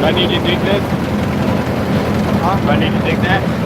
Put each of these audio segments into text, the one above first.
I need to dig this. Do I need to dig that?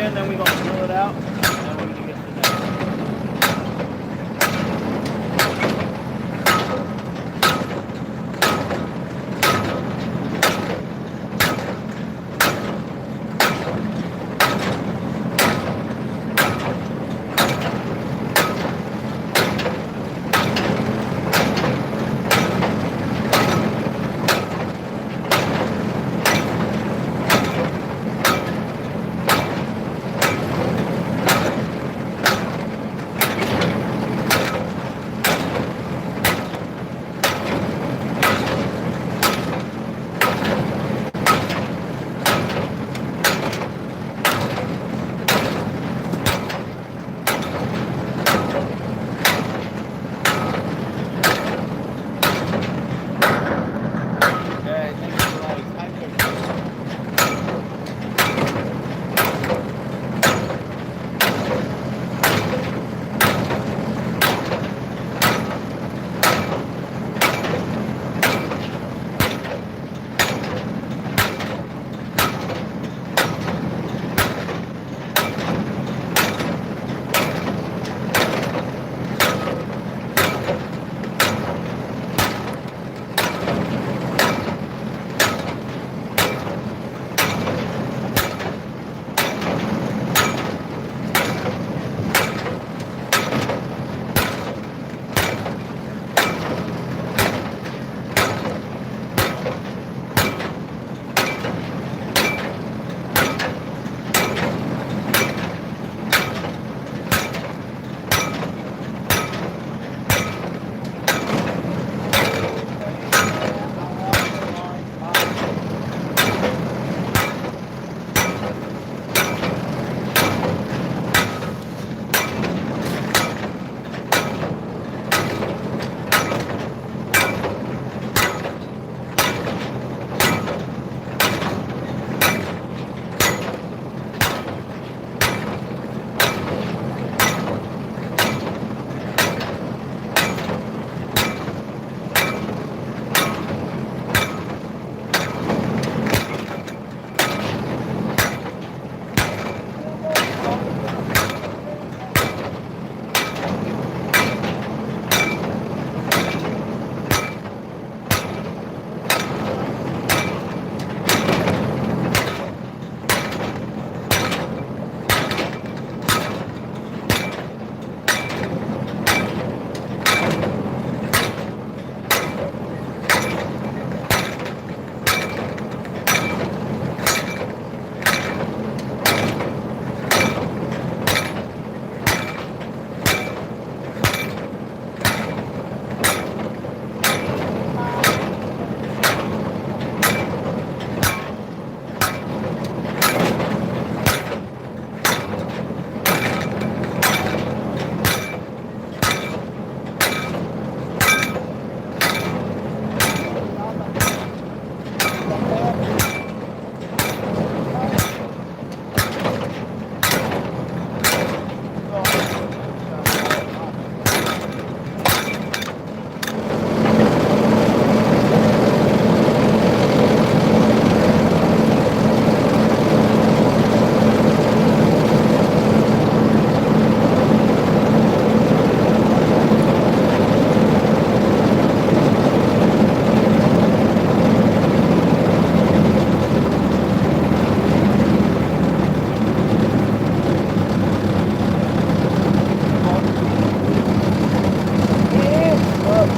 in, then we're gonna fill it out, and then we're gonna get to the next one. Okay, thank you for like typing.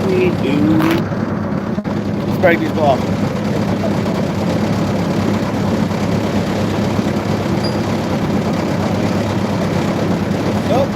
We do. Let's break these off. Nope.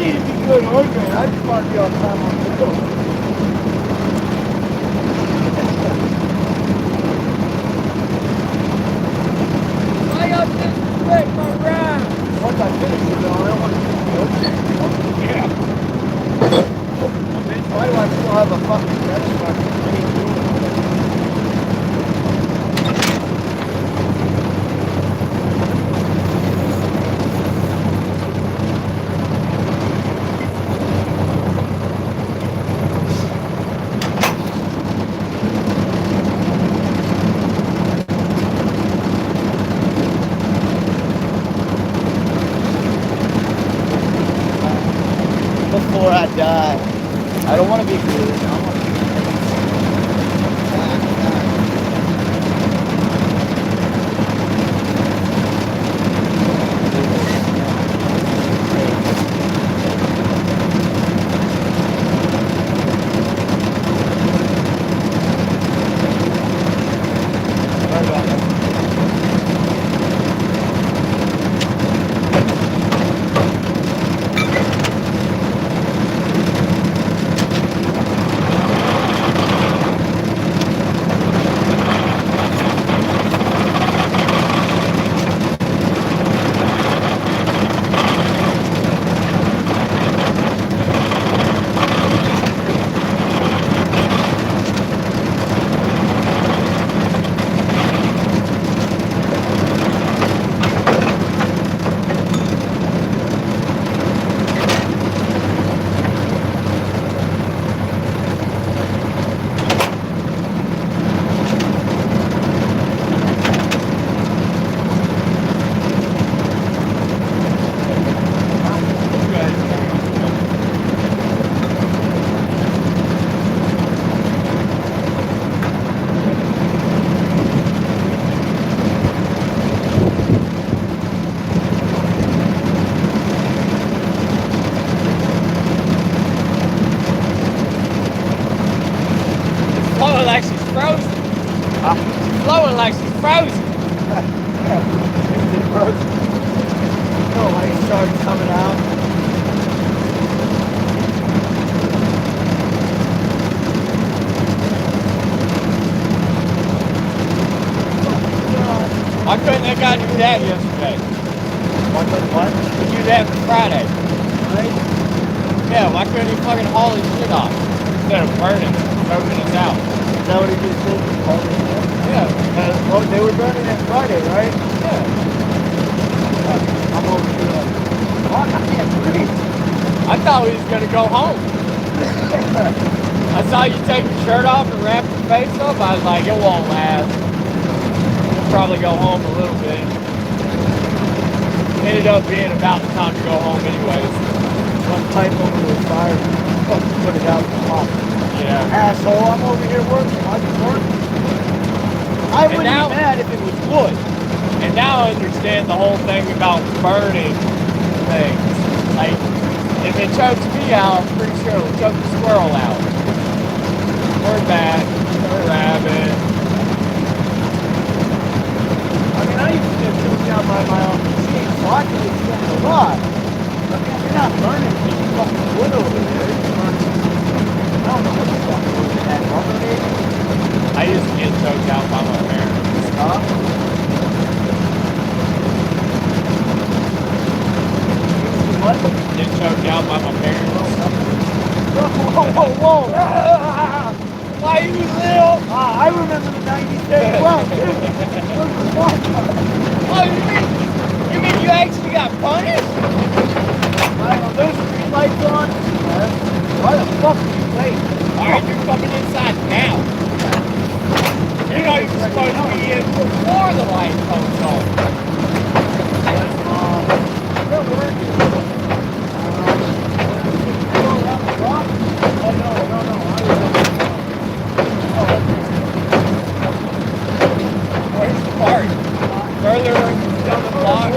need to be good ordering. I just want to be on time on the road. Why up this quick, my ride? Once I finish it, though, I don't want to keep the ocean. Yeah. Why do I still have a fucking credit card? I need to do it. Before I die. I don't want to be good. I want to be Flowing like she's frozen. Flowing like she's frozen. Oh, when it starts coming out. Why couldn't that guy do that yesterday? What? Do that for Friday. Right? Yeah, why couldn't he fucking haul his shit off instead of burning it, choking us out? Is that what he just did? Yeah. Oh, they were burning it Friday, right? Yeah. I'm over here like, fuck, I can't breathe. I thought he was gonna go home. I saw you take your shirt off and wrap your face up. I was like, it won't last. We'll probably go home a little bit. Ended up being about the time to go home anyways. One pipe over the fire, fucking put it out the top. Yeah. Asshole, I'm over here working. I just working. I wouldn't now- be mad if it was wood. And now I understand the whole thing about burning things. Like, if it chokes me out, I'm pretty sure it'll choke the squirrel out. Or bat, or rabbit. I mean, I used to get choked out by my own machine, so I can extend a lot. But man, you're not burning any fucking wood over there. You're burning, I don't know what the fuck was in that rubber maybe? I used to get choked out by my parents. Huh? What? Get choked out by my parents. Whoa, whoa, whoa! Why you little? I remember the 90s day well, too. Oh, you mean you actually got punished? Those street lights on? Why the fuck are you late? Alright, you're coming inside now. You know you're supposed to be in before the light comes on. Where were you? Go around the block? Oh, no. Where's the park? Further down the block?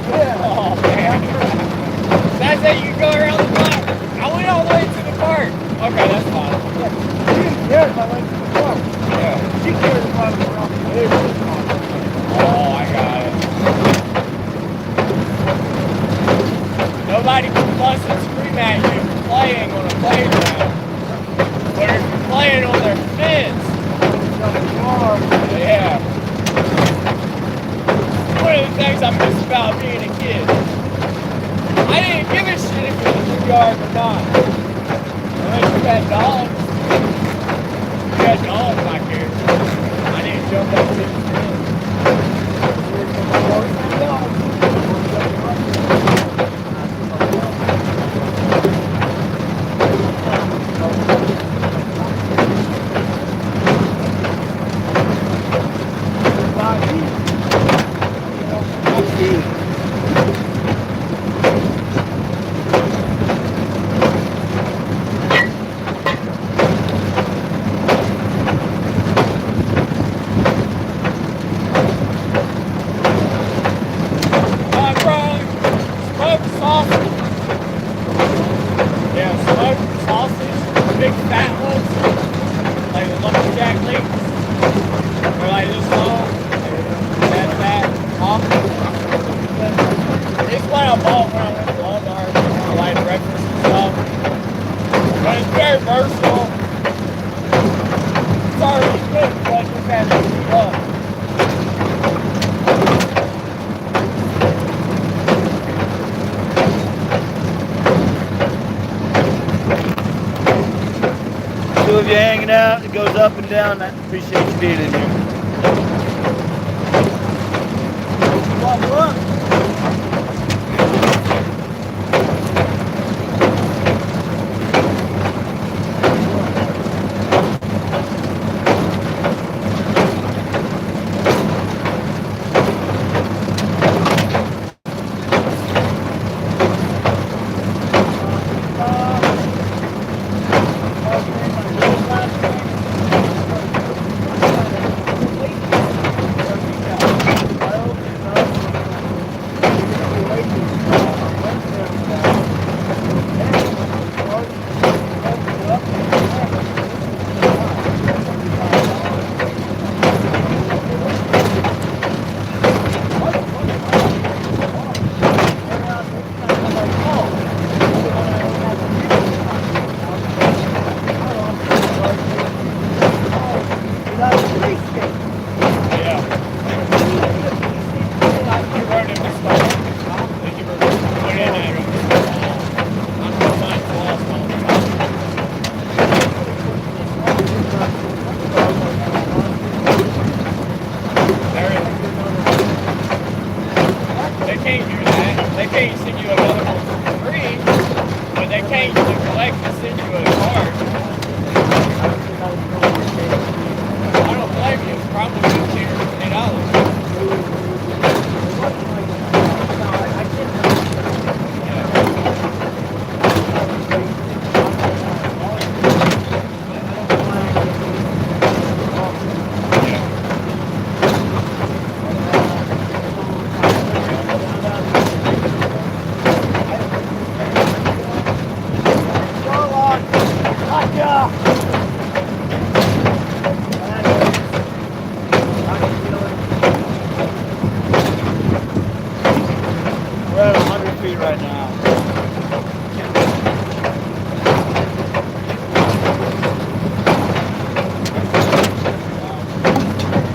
Yeah. Oh, man. That's it, you go around the block. I went all the way to the park. Okay, that's fine. She didn't care if I went to the park. Yeah. She cared if I was around the neighborhood. Oh, I got it. Nobody can fuss and scream things I miss about being a kid. I didn't give a shit if it was a yard or not. Unless you had dogs. You had dogs back here. I didn't jump up to the If you're hanging out, it goes up and down. I appreciate you being in here.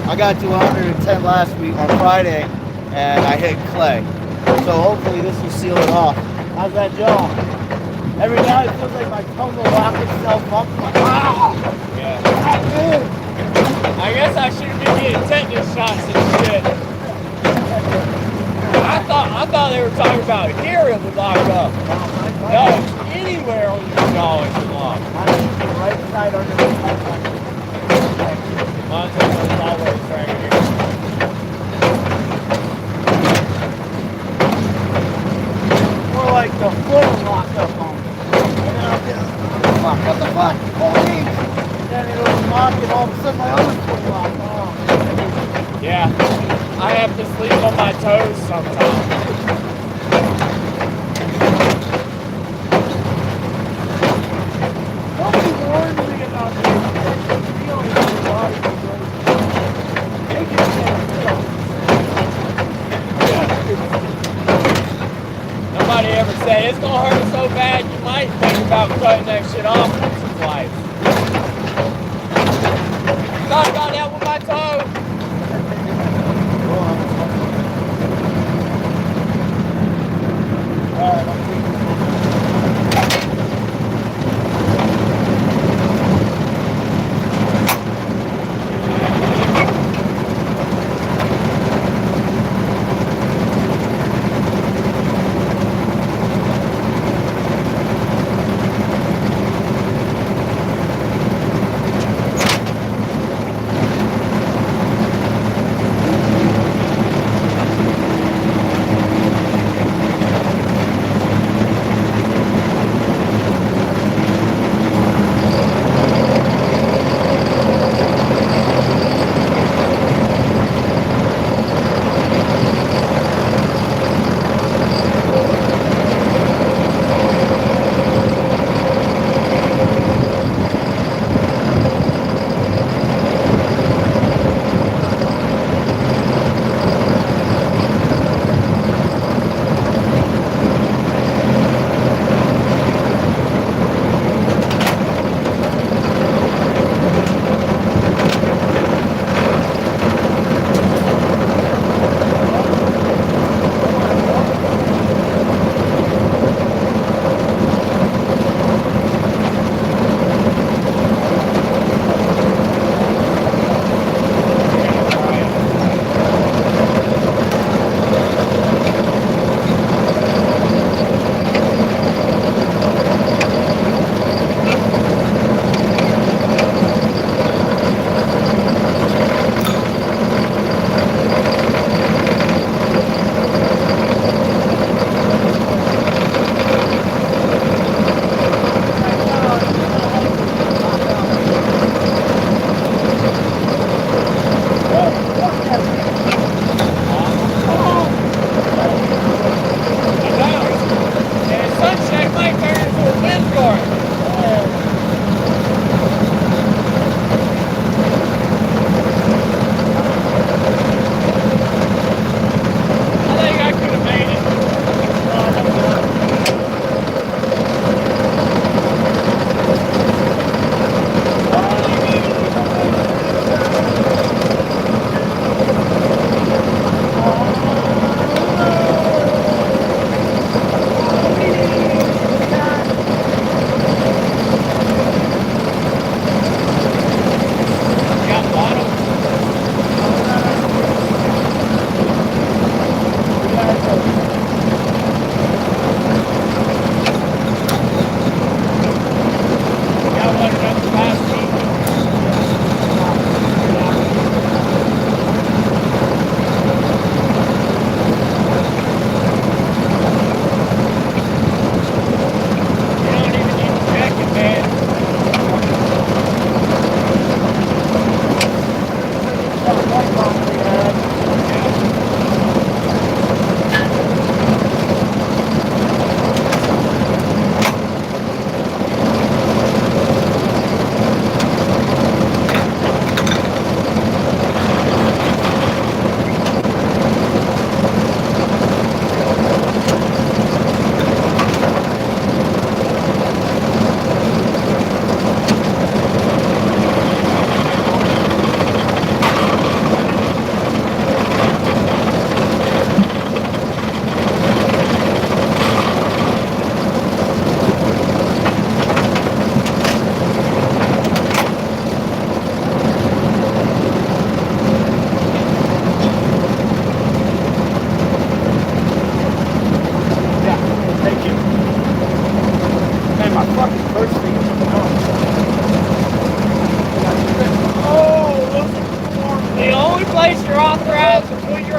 I got to 110 last week on Friday, and I hit clay. So hopefully this will seal it off. How's that jaw? Every now it feels like my tongue will lock itself up. Like, yeah. I guess I should be getting tetanus shots and shit. I thought they were talking about here it would lock up. No, anywhere on your jaw it would lock. Right side under the pipeline. Mine's always right here. More like the floor locked up on me. And then I'll get, fuck, what the fuck? Holy! And then it'll lock and all of a sudden my other foot locked. Oh. Yeah, I have to sleep on my toes sometimes. Nobody warned me about this. Feeling in your body. Nobody ever said it's gonna hurt so bad you might think about cutting that shit off once or twice. Thought about that with my toe.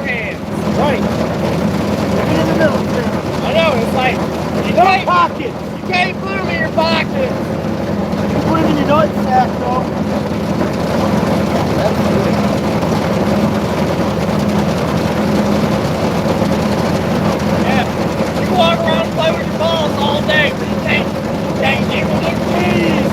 hands. Right. Put it in the middle. I know, it's like, you Little can't, pockets. you can't put them in your pocket. You put them in your nutsack, though. That's good. Yeah, you can walk around and play with your balls all day, but you can't give them their keys.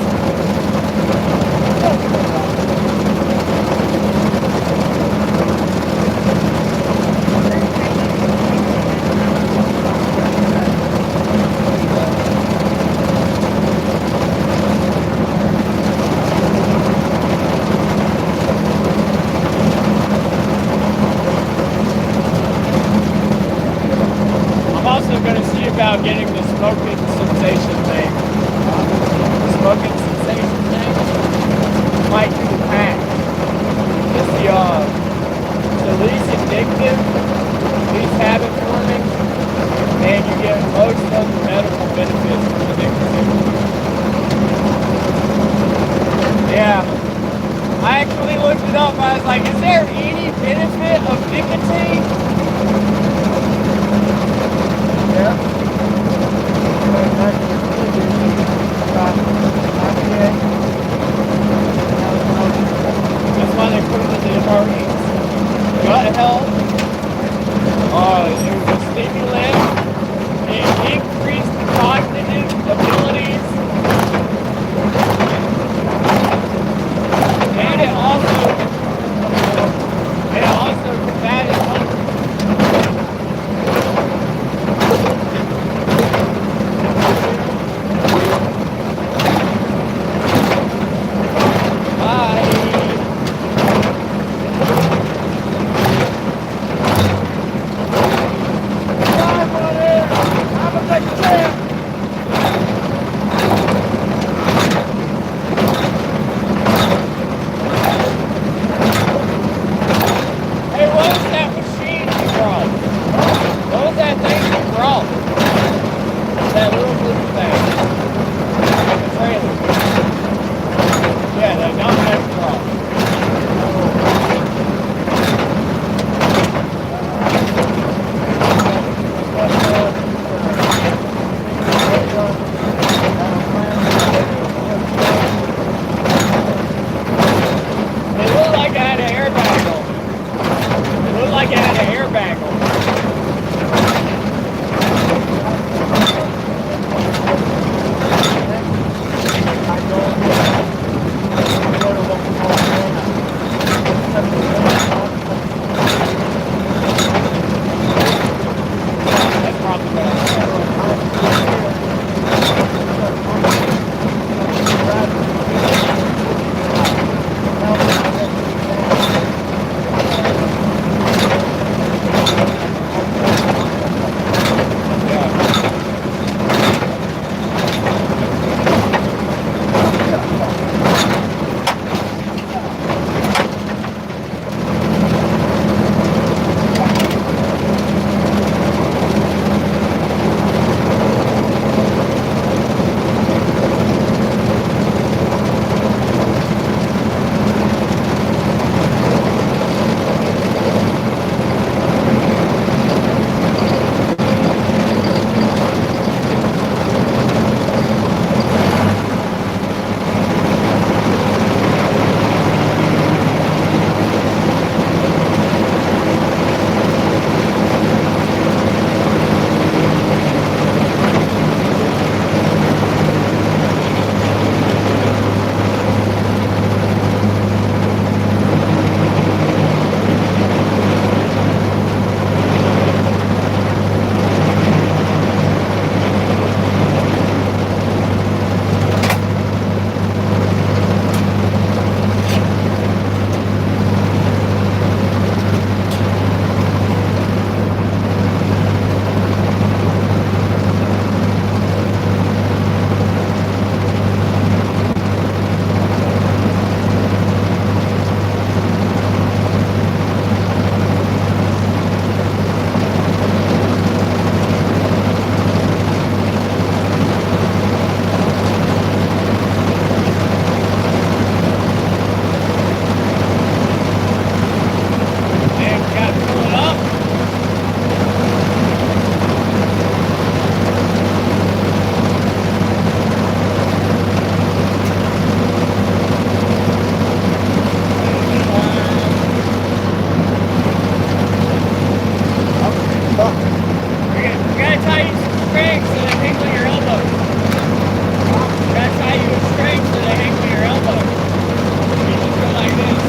I'm also going to see about getting the smoking sensation thing. The smoking sensation thing might do the pack. It's the least addictive, least habit forming, and you get most of the medical benefits from the nicotine. Yeah. I actually looked it up. I was like, is there any benefit of nicotine? Yeah. That's why they put it in the MREs. Gut health. It was a stimulant. It increased the cognitive abilities. And it also combated hunger. You gotta tie you some strings so they hang on your elbows. You gotta tie you with strings so they hang on your elbows. You just go like this.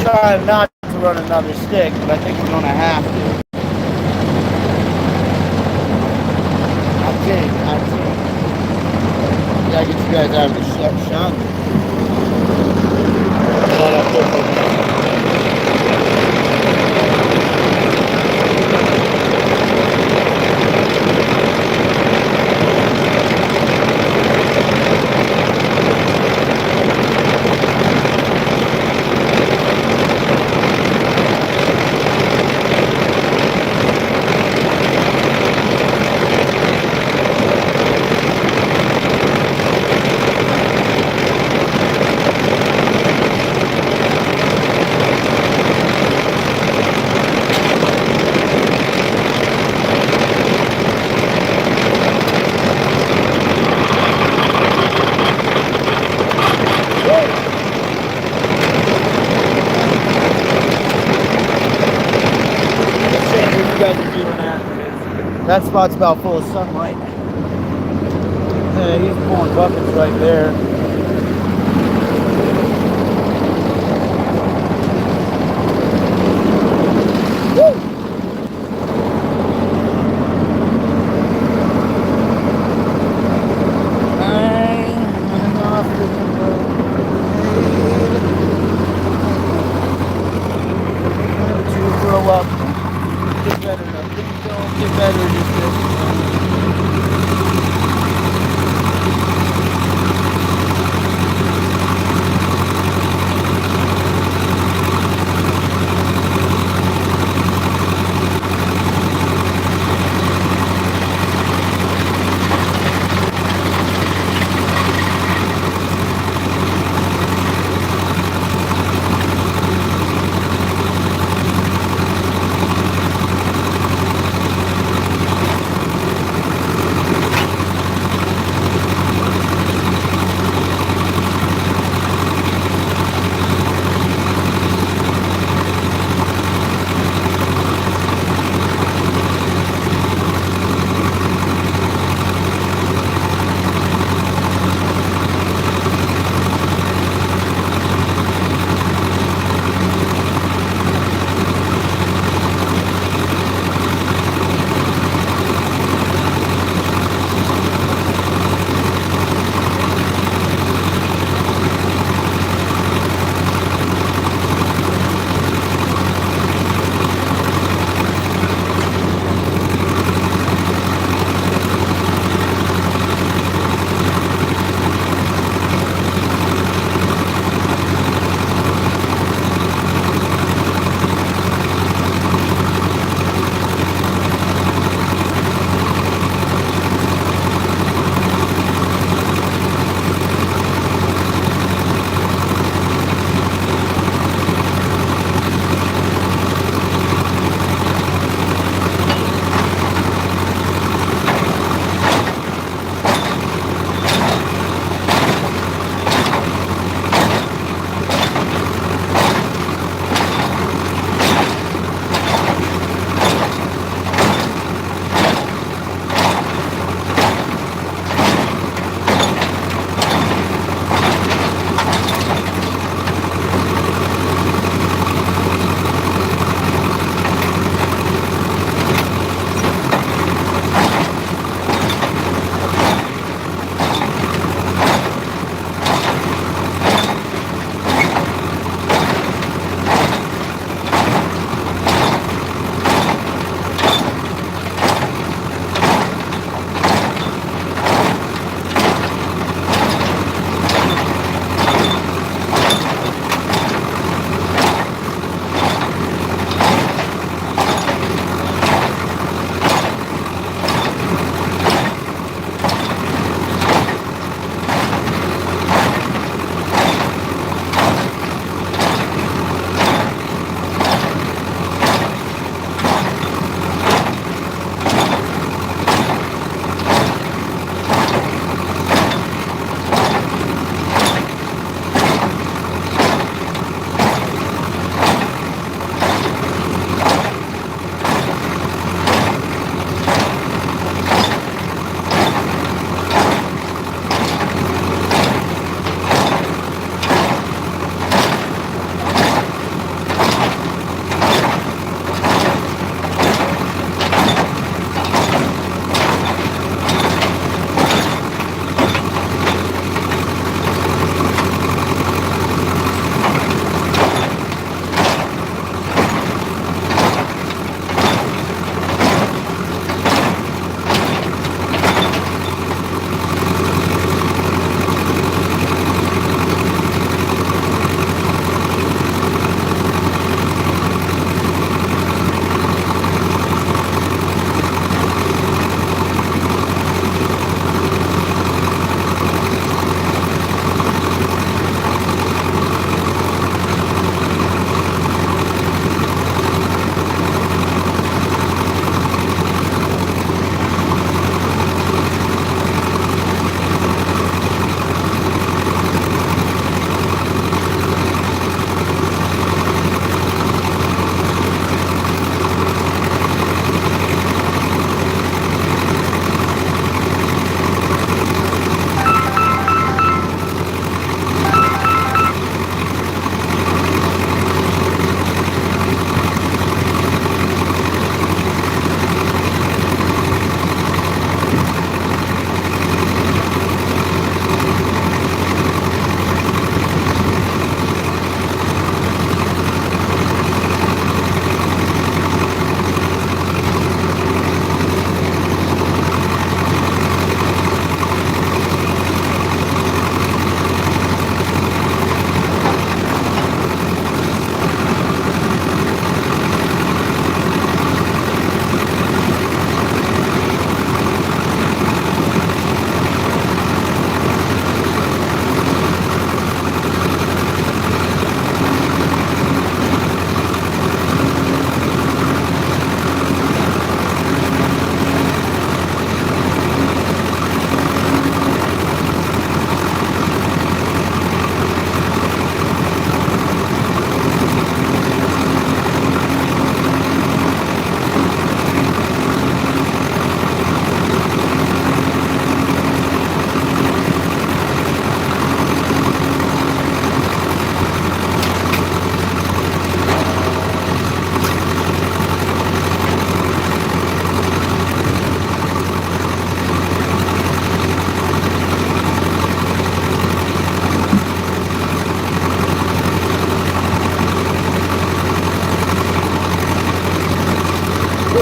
Try not to run another stick, but I think we're gonna have to. I think. Gotta get you guys out of the shop. Right up there. That spot's about full of sunlight. He's pulling buckets right there. Woo! up. Get better enough. Get better at this.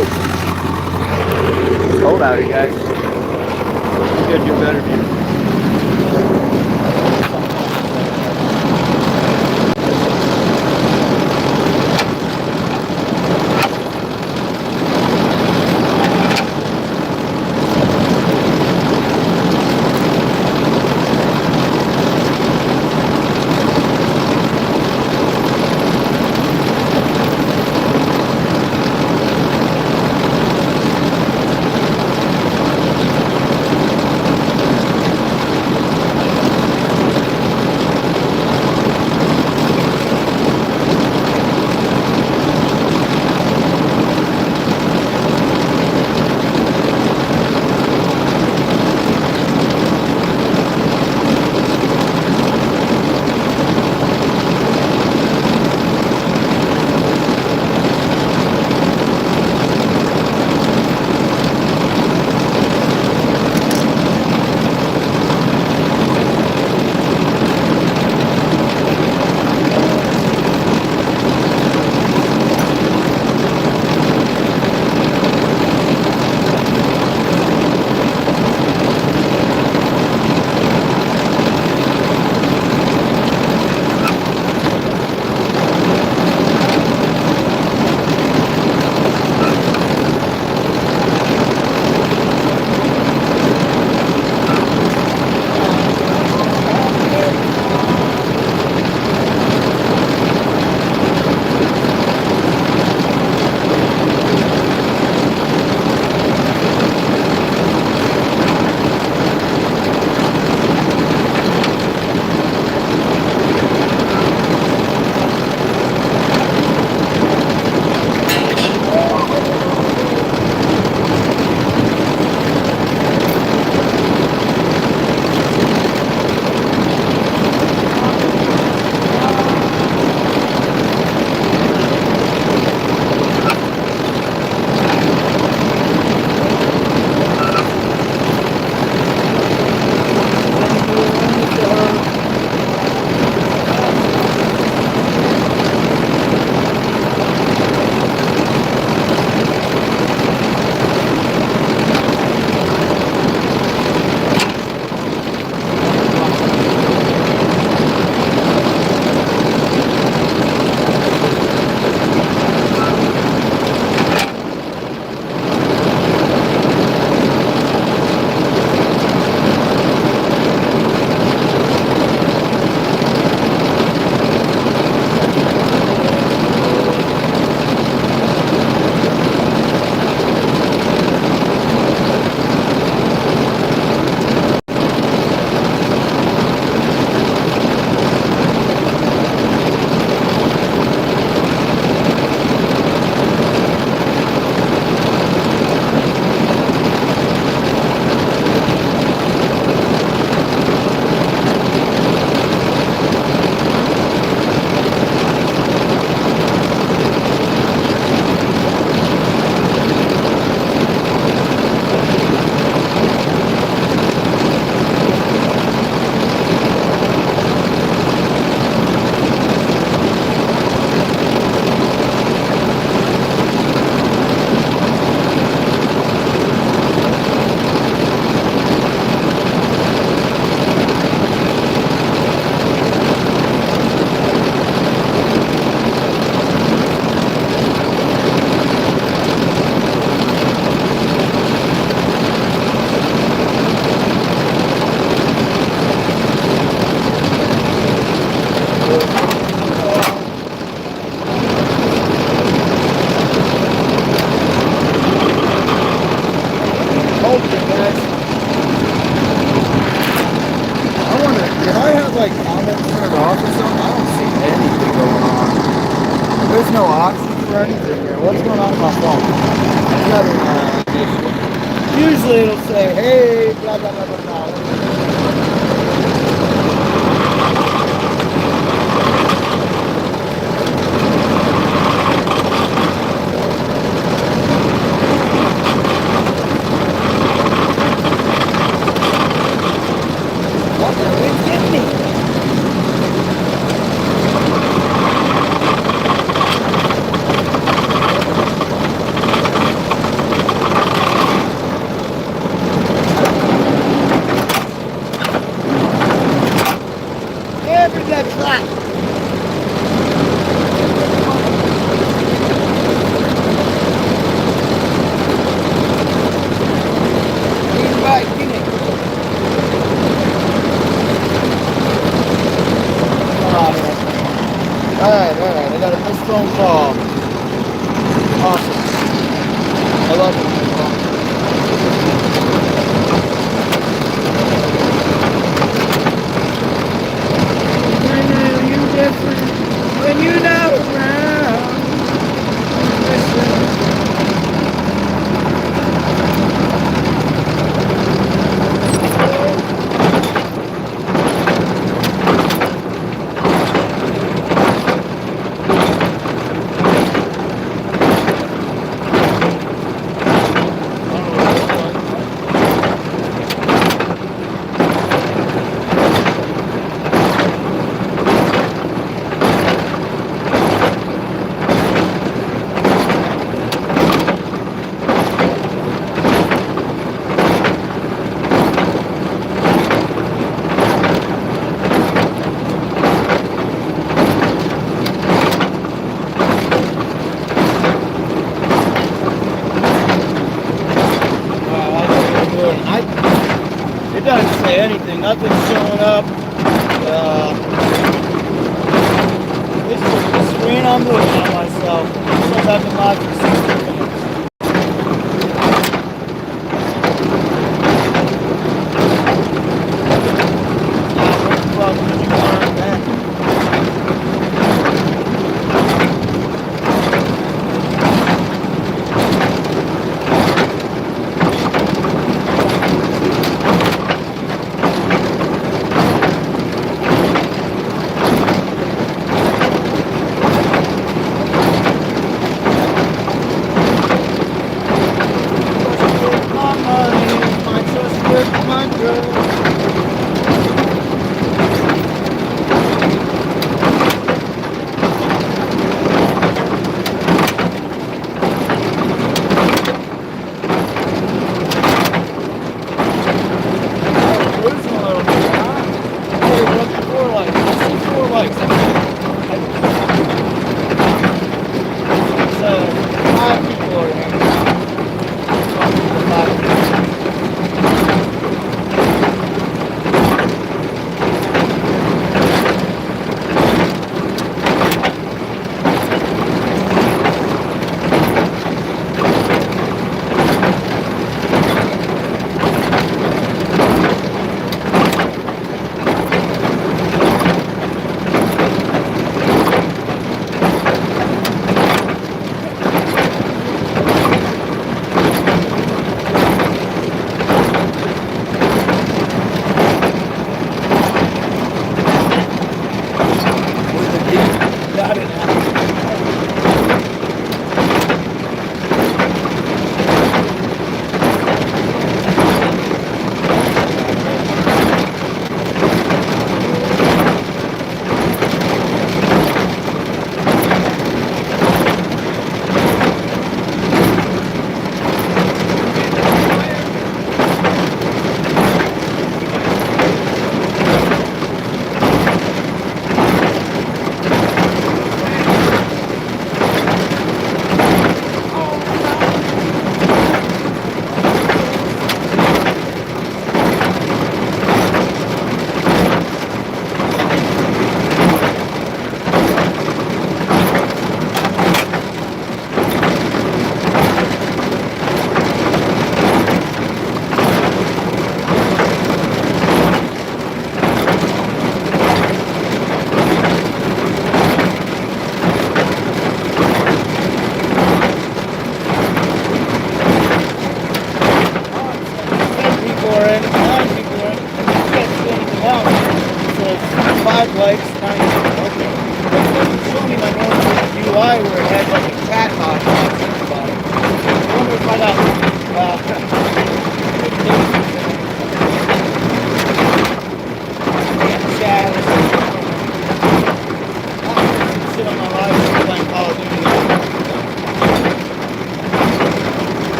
It's cold out here, guys. You gotta do a better view. There's no options or anything here. What's going on with my phone? Any other issue? Usually it'll say, hey, blah, blah, blah, blah, blah. What the heck did me? love it. I know you different when you're not around. It doesn't say anything. Nothing's showing up. This is the screen I'm looking at myself. It says I've been live for 60 minutes. Well, when you come back.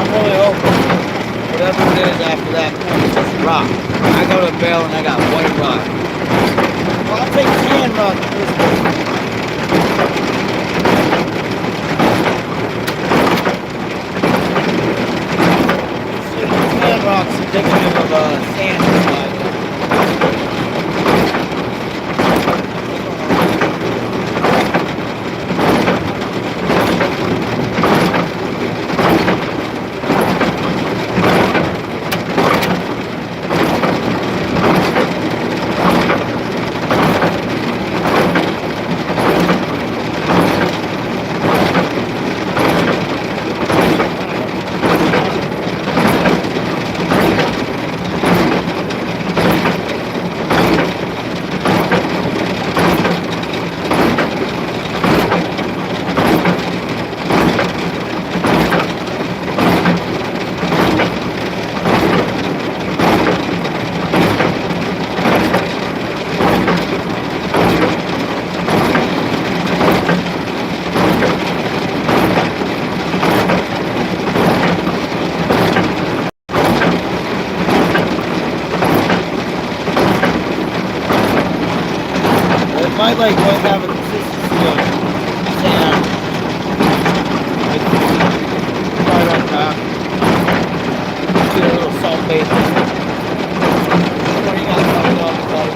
I'm really hoping whatever it is after that point is just rock. I go to the bale and I got white rock. Well, I'll take tan rock at this point. Tan rock's indicative of sand inside. Might like what have a consistency of sand. Right on top. Do a little salt base. What do you got coming off the bottom?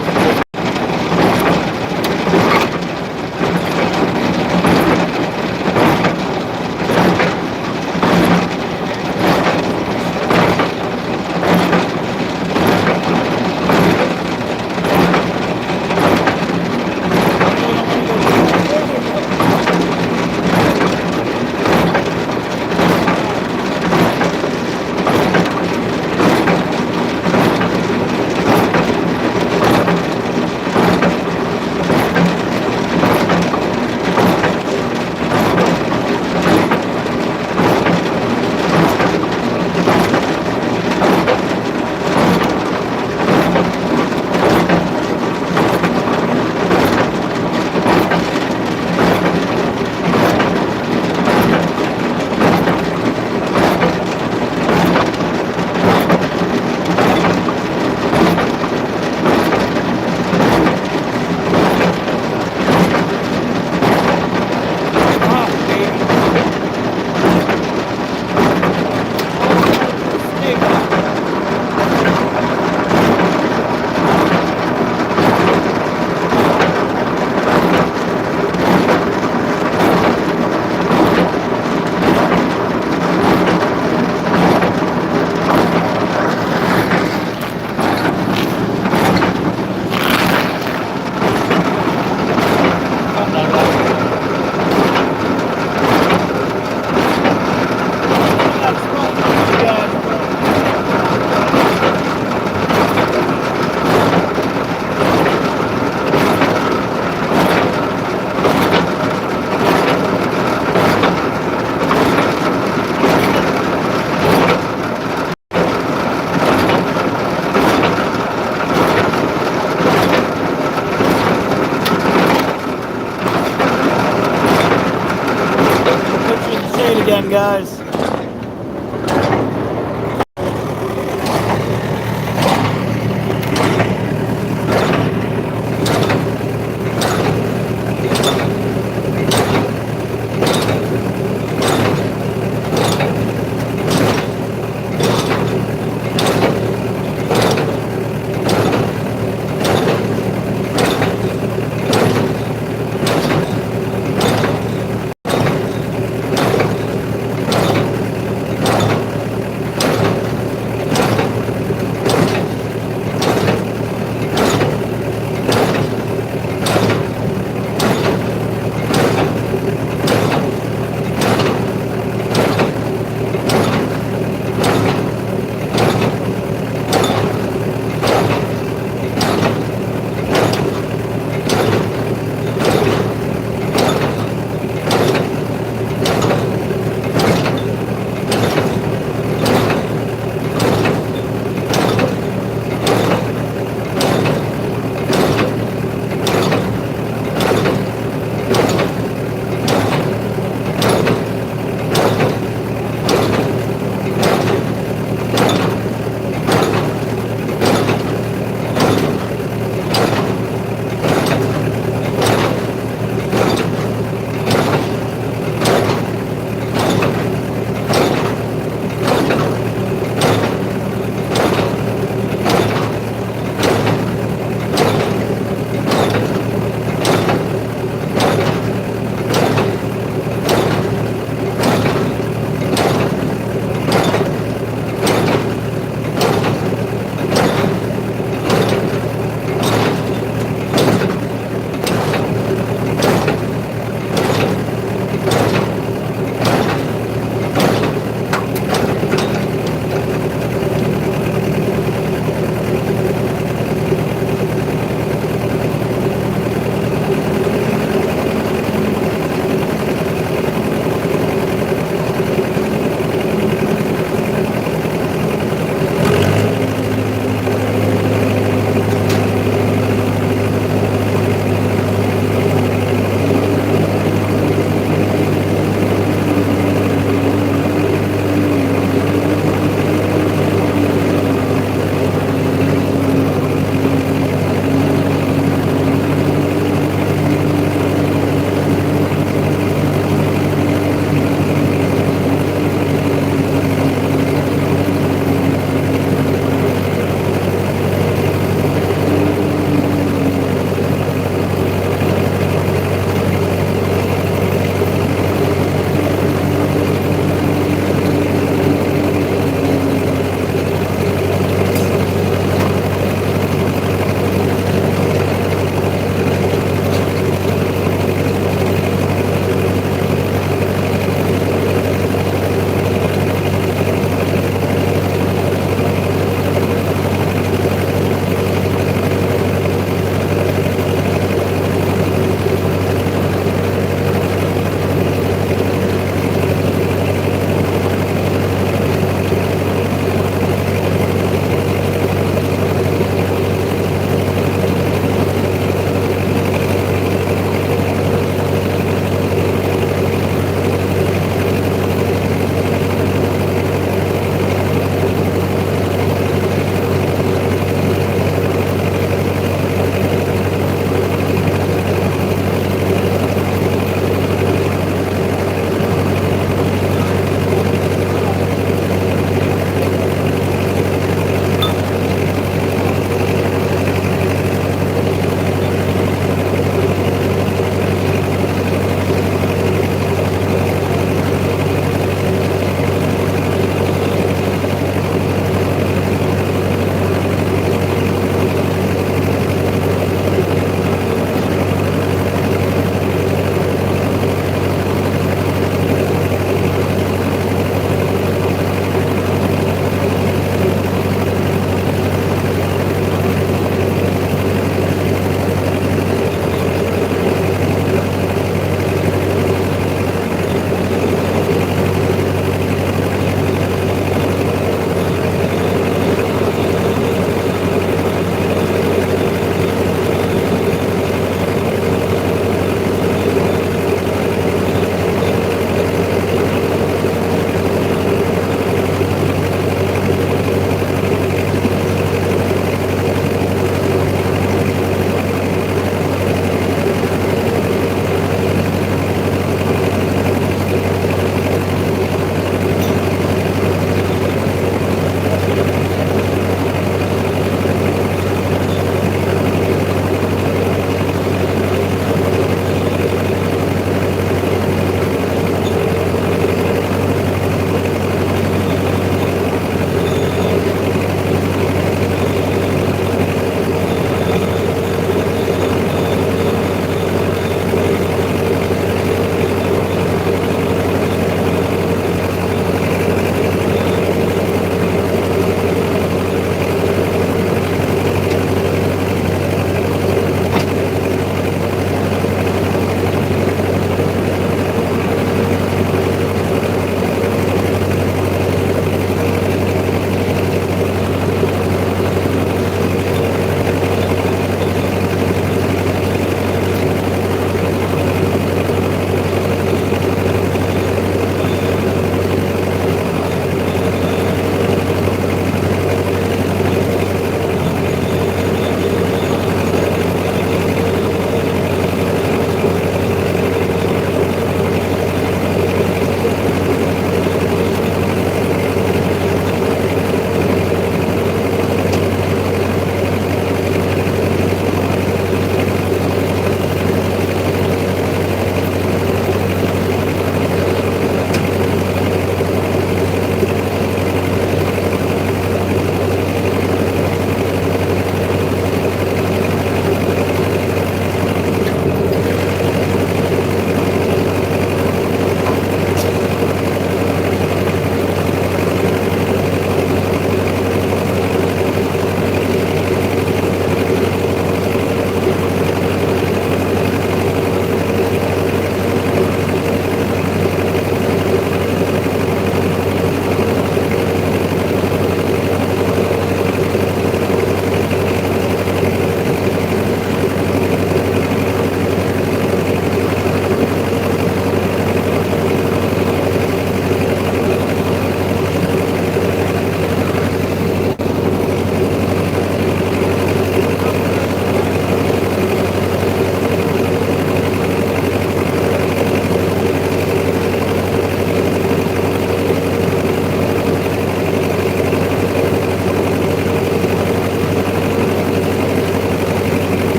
Again, guys.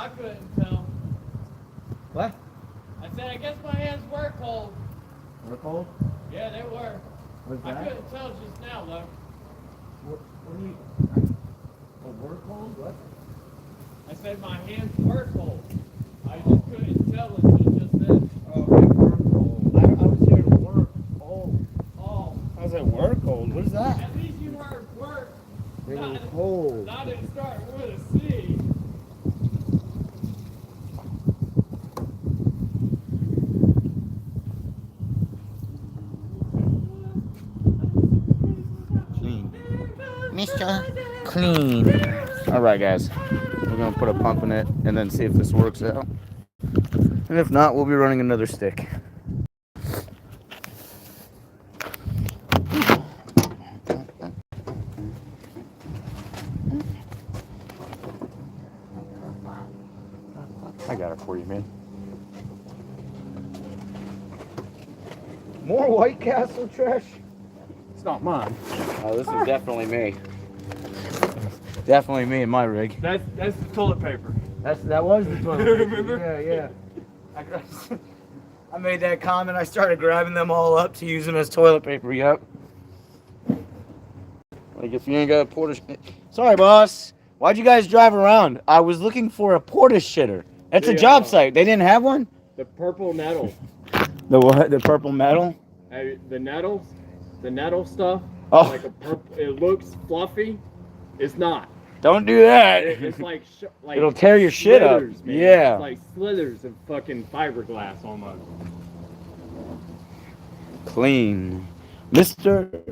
I couldn't tell. What? I said, I guess my hands were cold. We're cold? Yeah, they were. What's I that? couldn't tell just now, though. What do you... Oh, we're cold? What? I said my hands were cold. I just couldn't tell until just then. Oh, okay, we're cold. I was here to work. Oh. I was at work cold. What is that? At least you heard work. They were Not- cold. Not it start with a C. Clean. Mr. Clean. Alright, guys. We're going to put a pump in it and then see if this works out. And if not, we'll be running another stick. I got it for you, man. More White Castle trash? It's not mine. Oh, this is definitely me. Definitely me and my rig. That's the toilet paper. That was the toilet paper. Yeah. I made that comment. I started grabbing them all up to use them as toilet paper. Yep. Like if you ain't got a porta. Sorry, boss. Why'd you guys drive around? I was looking for a porta shitter. That's a job site. They didn't have one. The purple nettle. The what? The purple metal. The nettles. The nettle stuff. Oh. Like a purple. It looks fluffy. It's not. Don't do that. It's like It'll tear your shit up. slithers, man. Yeah. It's like slithers of fucking fiberglass almost. Clean. Mr.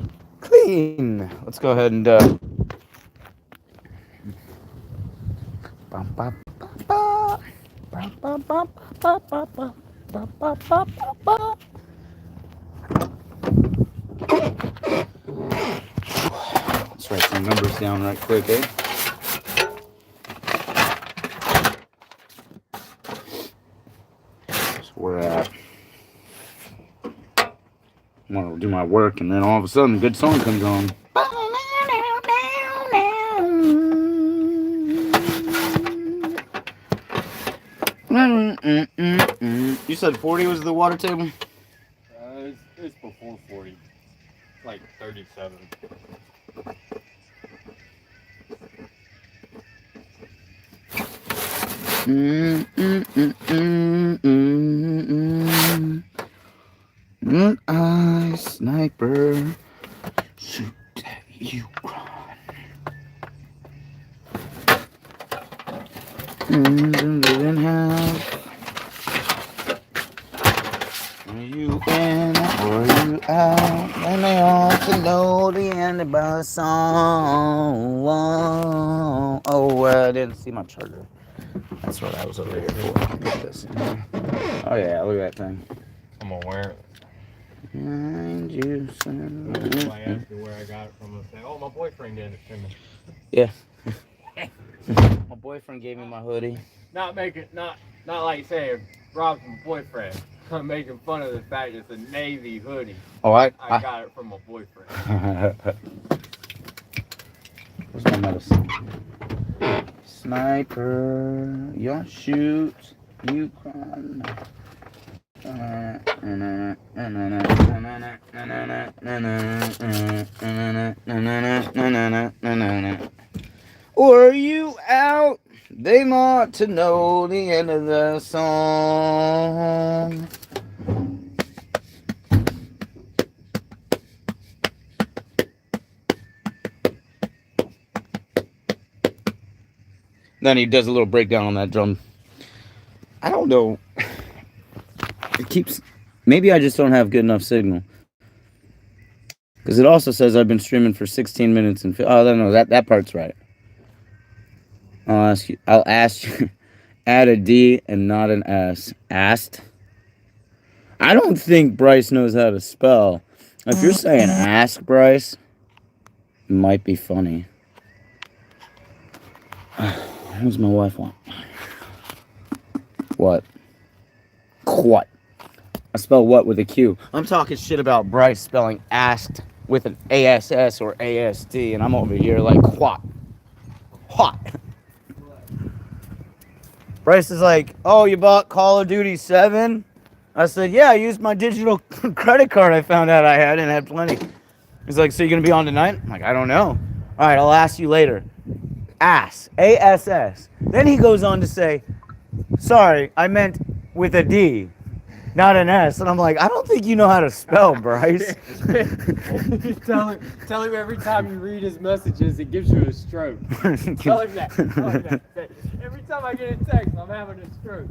Clean. Let's go ahead and let's write some numbers down right quick, eh? So we're at. I'm gonna do my work, and then all of a sudden, a good song comes on. You said 40 was the water table? It's before 40. Like 37. I sniper shoot you run. Didn't have. Are you in or are you out? And they ought to know the end of the song. Oh, I didn't see my charger. That's what I was over here for. Look at this. Oh yeah, look at that thing. I'm gonna wear it. Mind you, son. If I ask you where I got it from, I'll say, oh, my boyfriend gave it to me. Yeah. My boyfriend gave me my hoodie. Not like saying Rob's my boyfriend. I'm making fun of the fact it's a navy hoodie. Oh, I got it from my boyfriend. Where's my medicine? Sniper, you shoot, you run. Or are you out? They want to know the end of the song. Then he does a little breakdown on that drum. I don't know. It keeps... Maybe I just don't have good enough signal. Because it also says I've been streaming for 16 minutes and... Oh, no, that part's right. I'll ask you. Add a D and not an S. Asked? I don't think Bryce knows how to spell. If you're saying ask Bryce, it might be funny. What does my wife want? What? What? I spell what with a Q. I'm talking shit about Bryce spelling asked with an ASS or ASD, and I'm over here like what? What? Bryce is like, oh, you bought Call of Duty 7? I said, yeah, I used my digital credit card I found out I had and had plenty. He's like, so you going to be on tonight? I'm like, I don't know. All right, I'll ask you later. Ass. A-S-S. Then he goes on to say, sorry, I meant with a D, not an S. And I'm like, I don't think you know how to spell, Bryce. Tell him every time you read his messages, it gives you a stroke. Tell him that. Tell him that. Say, every time I get a text, I'm having a stroke.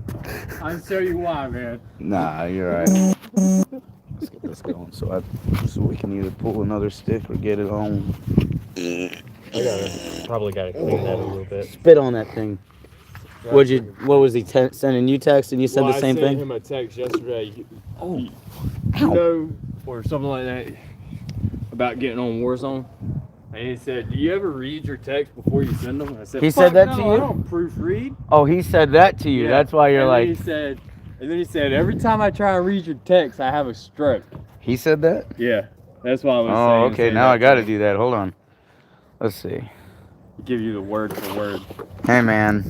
I'll show you why, man. Nah, you're right. Let's get this going so we can either pull another stick or get it on. Probably gotta clean that a little bit. Spit on that thing. What was he sending you text and you said the same thing? I sent him a text yesterday. Oh, You know, or something like that about getting on Warzone. And he said, "Do you ever read your text before you send them?" I said, He said that no, to you? I don't proofread. Oh, he said that to you. Yeah. That's why you're And like. then he said, every time I try and read your text, I have a stroke. He said that? Yeah, that's why I was saying. Oh, okay. Now I got to to do that. Hold on. Let's see. give you the word for word. Hey, man.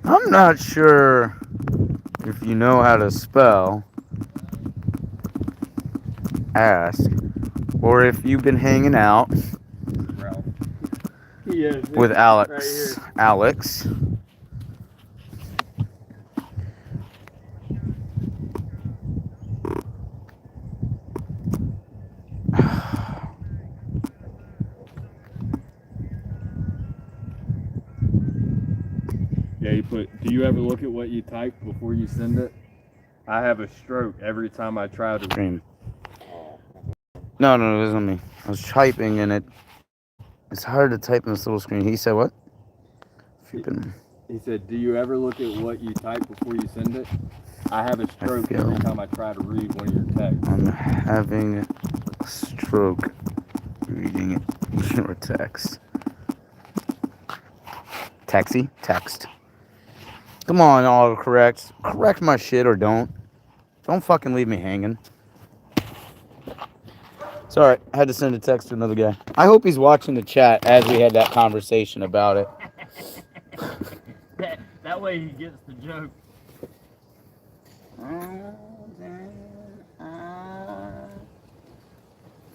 I'm not sure if you know how to spell ask or if you've been hanging out Ralph. Yeah, with Alex. Right here. Alex. Yeah, you put, do you ever look at what you type before you send it? I have a stroke every time I try to Screen. No, it wasn't me. I was typing and it's hard to type in this little screen. He said what? He said, do you ever look at what you type before you send it? I have a stroke every time I try to read one of your texts. I'm having a stroke reading your text. Taxi? Text. Come on, autocorrect. Correct my shit or don't. Don't fucking leave me hanging. It's alright. I had to send a text to another guy. I hope he's watching the chat as we had that conversation about it. That way he gets the joke.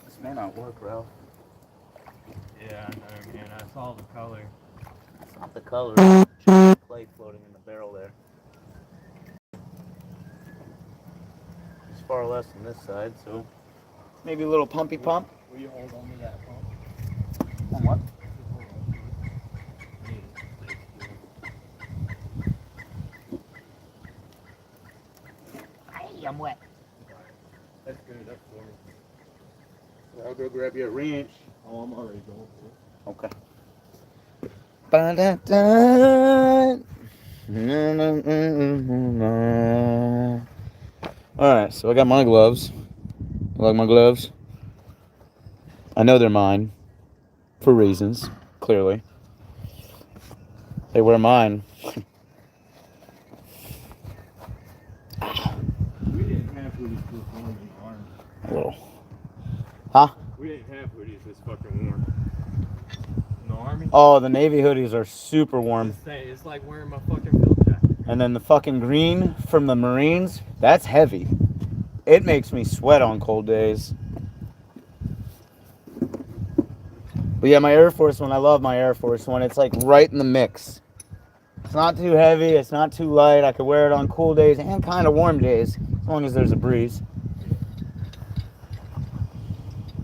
This may not work, Ralph. Yeah, I know, man. I saw the color. It's not the color. It's just clay floating in the barrel there. It's far less than this side, so maybe a little pumpy pump. Will you hold on to that pump? On what? Hey, I'm wet. That's good. That's for me. I'll go grab you a wrench. Oh, I'm already going for it. Okay. Ba-da-da. Alright, so I got my gloves. You like my gloves? I know they're mine. For reasons, clearly. They wear mine. We didn't have hoodies this warm in the army. A little. Huh? We didn't have hoodies this fucking warm. In the army? Oh, the Navy hoodies are super warm. It's like wearing my fucking field jacket. And then the fucking green from the Marines, that's heavy. It makes me sweat on cold days. But yeah, my Air Force One, I love my Air Force One. It's like right in the mix. It's not too heavy, it's not too light. I could wear it on cool days and kind of warm days, as long as there's a breeze.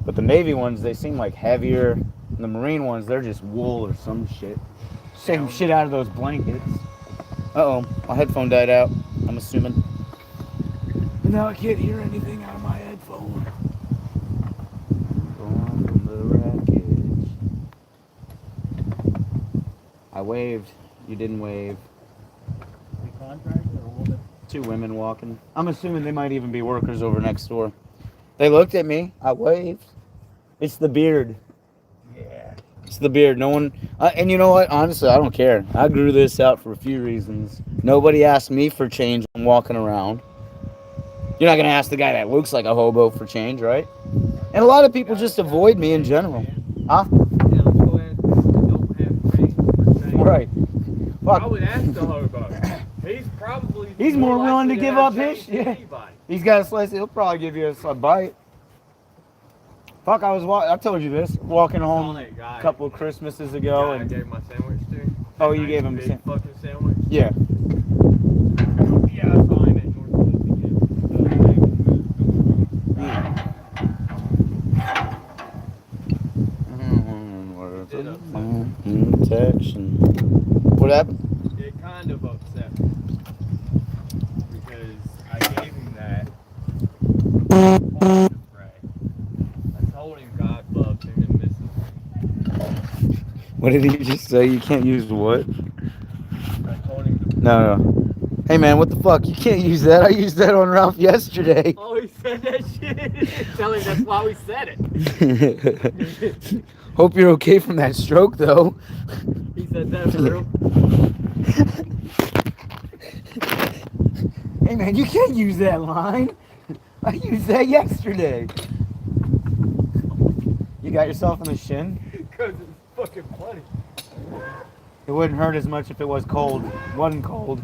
But the Navy ones, they seem like heavier. And the Marine ones, they're just wool or some shit. Same shit out of those blankets. Uh-oh, my headphone died out, I'm assuming. And now I can't hear anything out of my headphone. Gone from the wreckage. I waved. You didn't wave. The contractor or woman? 2 women walking. I'm assuming they might even be workers over next door. They looked at me. I waved. It's the beard. Yeah. It's the beard. No one... and you know what? Honestly, I don't care. I grew this out for a few reasons. Nobody asked me for change when I'm walking around. You're not going to ask the guy that looks like a hobo for change, right? And a lot of people just avoid me in general. Huh? Yeah, let's go ahead. Don't have rain for change. Right. Fuck. I would ask the hobo. He's probably He's more willing likely to give have up his change than shit. anybody. He's got a slice. He'll probably give you a bite. Fuck, I told you this. Walking home That guy, a couple of Christmases guy ago, I and gave my sandwich to. Oh, That you nice gave him a big sandwich. fucking sandwich. yeah. Yeah, I find it. Protection. What happened? It kind of upset me because I gave him that. to pray. I told him God loved him and misses him. What did he just say? You can't use what? I told him to No. Hey man, what the fuck? You can't use that. I used that on Ralph yesterday. Oh, he said that shit. Tell him that's why we said it. Hope you're okay from that stroke though. He said that for real. Hey man, you can't use that line. I used that yesterday. You got yourself in the shin? Because it's fucking funny. It wouldn't hurt as much if it was cold. It wasn't cold.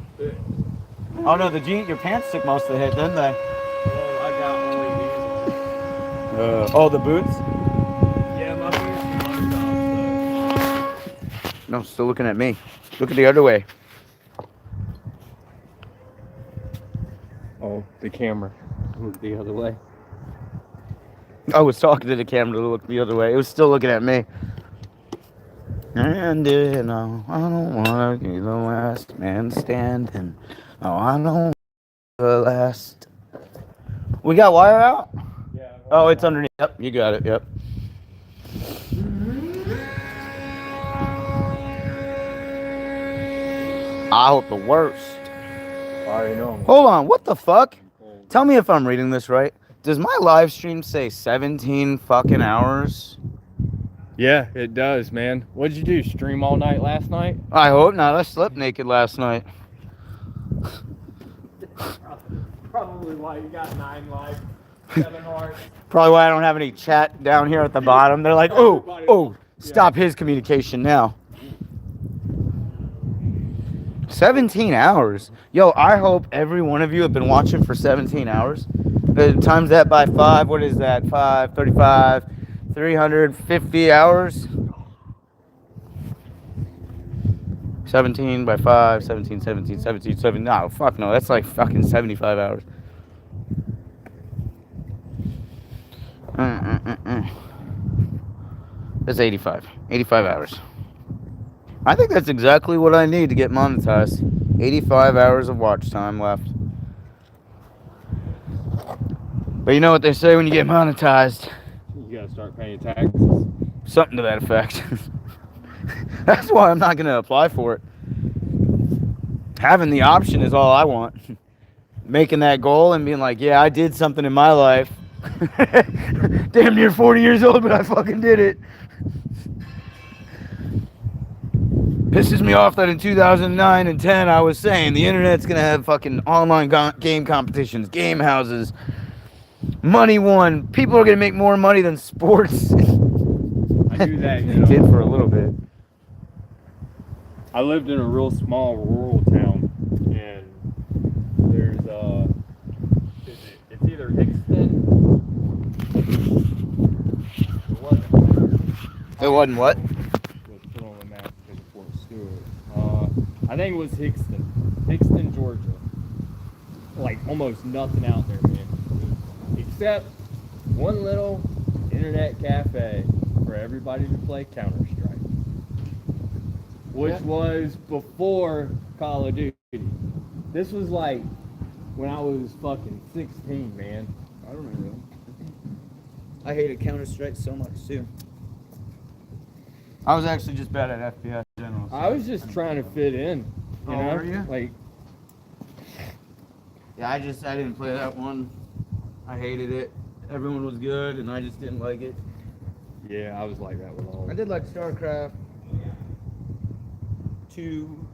Oh no, your pants took most of the hit, didn't they? Well, I got only these on. Oh, the boots? Yeah, my boots are on top, No, still looking at me. Look at the other way. Oh, the camera. Look the other way. I was talking to the camera to look the other way. It was still looking at me. And you know, I don't want to be the last man standing. Oh, I don't want the last. We got wire out? Yeah. Oh, it's underneath. Yep, you got it. Yep. I hope the worst. I already know. Hold on, what the fuck? Tell me if I'm reading this right. Does my live stream say 17 fucking hours? Yeah, it does, man. What'd you do? Stream all night last night? I hope not. I slept naked last night. Probably why you got 9 likes, 7 hearts. Probably why I don't have any chat down here at the bottom. They're like, oh, stop his communication now. 17 hours. Yo, I hope every one of you have been watching for 17 hours. Times that by 5. What is that? 5, 35, 350 hours. 17 by 5, 17, 17, 17, 17. No, fuck no. That's like fucking 75 hours. That's 85. 85 hours. I think that's exactly what I need to get monetized. 85 hours of watch time left. But you know what they say when you get monetized? You gotta start paying taxes. Something to that effect. That's why I'm not going to apply for it. Having the option is all I want. Making that goal and being like, yeah, I did something in my life. Damn near 40 years old, but I fucking did it. Pisses me off that in 2009 and 10 I was saying the internet's going to have fucking online game competitions, game houses, money won. People are going to make more money than sports. I do that, you They know. did for a little bit. I lived in a real small rural town, and there's it's either Hickston. It wasn't what? Let's put on the map because of Fort Stewart. I think it was Hickston, Georgia. Like almost nothing out there, man. Except one little internet cafe for everybody to play Counter-Strike. Which was before Call of Duty. This was like when I was fucking 16, man. I remember. I hated Counter-Strike so much too. I was actually just bad at FPS in general. I was just trying to fit in. You know? were you? Like, Yeah, I didn't play that one. I hated it. Everyone was good, and I just didn't like it. yeah, I was like that with all. I did like StarCraft 2.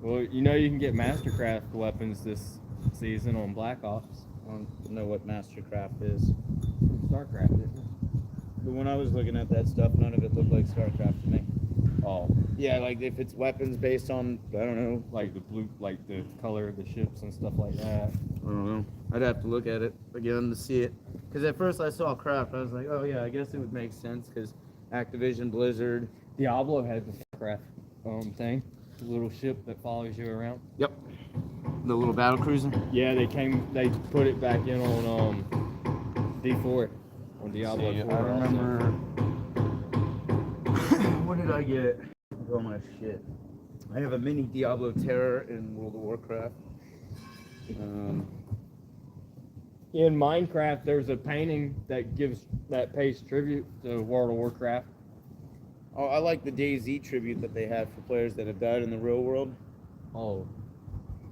Well, you know you can get Mastercraft weapons this season on Black Ops. I don't know what Mastercraft is. From StarCraft, isn't it? But when I was looking at that stuff, none of it looked like StarCraft to me. Oh, Yeah, like if it's weapons based on, I don't know. like the blue, like the color of the ships and stuff like that. I don't know. I'd have to look at it again to see it. Because at first I saw craft, I was like, oh yeah, I guess it would make sense because Activision, Blizzard. Diablo had the craft thing, the little ship that follows you around. Yep. The little battle cruiser. Yeah, they put it back in on D4 on Diablo See, 4. I also. remember. What did I get? Oh my shit. I have a mini Diablo Terror in World of Warcraft. In Minecraft, there's a painting that pays tribute to World of Warcraft. Oh, I like the DayZ tribute that they have for players that have died in the real world. Oh,